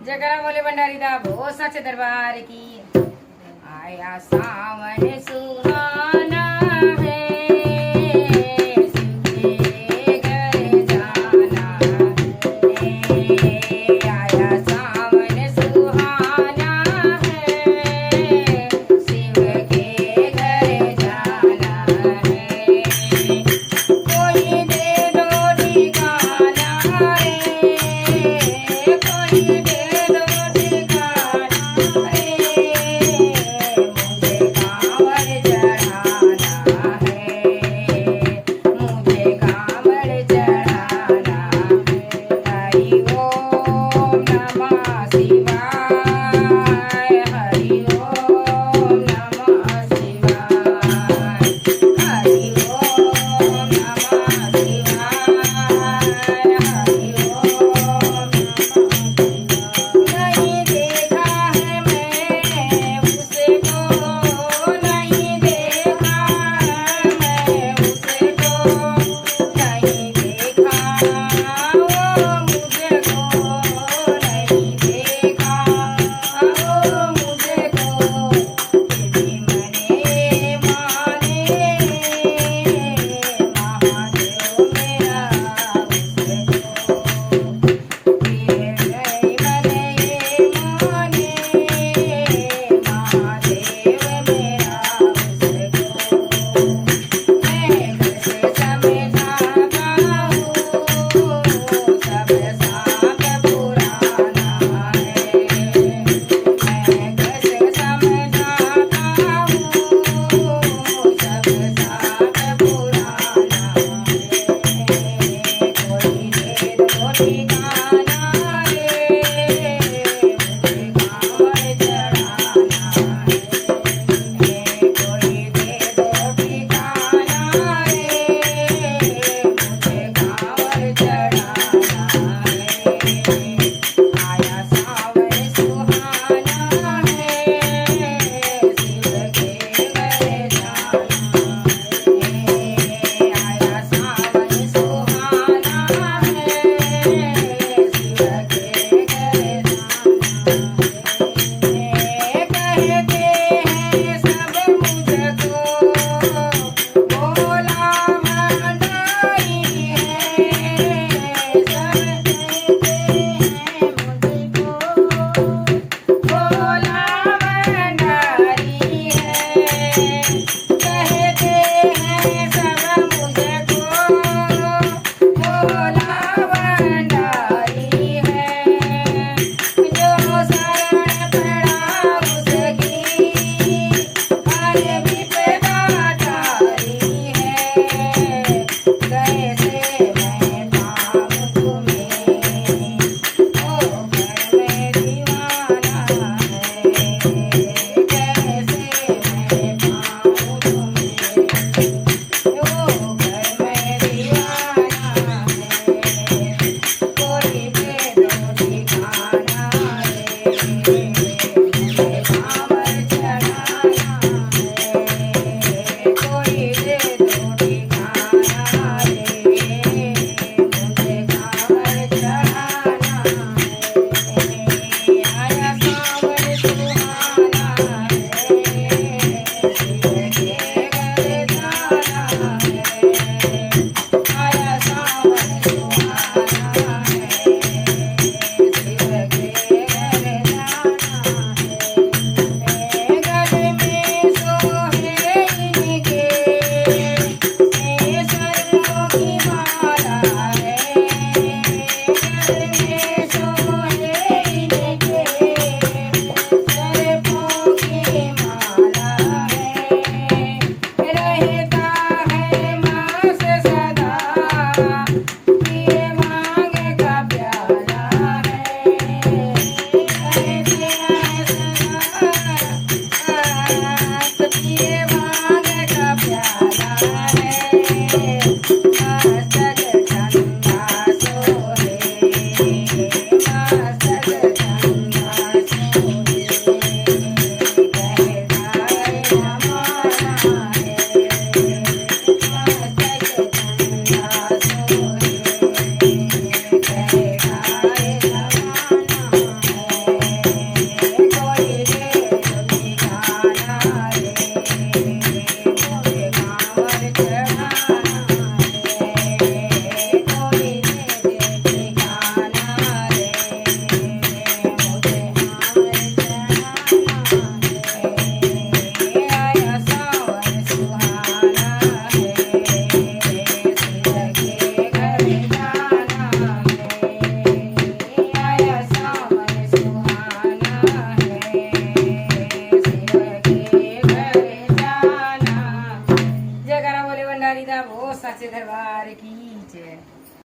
जगरा बोले भंडारी दा भो सच दरबार की। आया सावन सुहाना है, शिव के घर जाना है। आया सावन सुहाना है, शिव के घर जाना है। कोई दे दो ठिकाना रे, कोई दे दो ठिकाना रे, मुझे कांवड़ चढ़ाना है, मुझे कांवड़ चढ़ाना है। हरि ओम नमः शिवाय, हरि ओम नमः शिवाय, हरि ओम नमः शिवाय, हरि ओम नहीं देखा है मैं उसको, नहीं देखा है मैं उसको, नहीं देखा वो मुझको, नहीं देखा वो मुझको। यदि मने माने महादेव मेरा उसको, फिर नहीं मने माने महादेव मेरा उसको। मैं कैसे समझाता हूँ, सब साथ पुराना है। मैं कैसे समझाता हूँ, सब साथ पुराना है। कोई दे दो ठिकाना रे, मुझे कांवड़ चढ़ाना है। कोई दे दो ठिकाना रे, मुझे कांवड़ चढ़ाना है। आया सावन सुहाना है, शिव के घर जाना है। आया सावन सुहाना है, शिव के घर जाना है।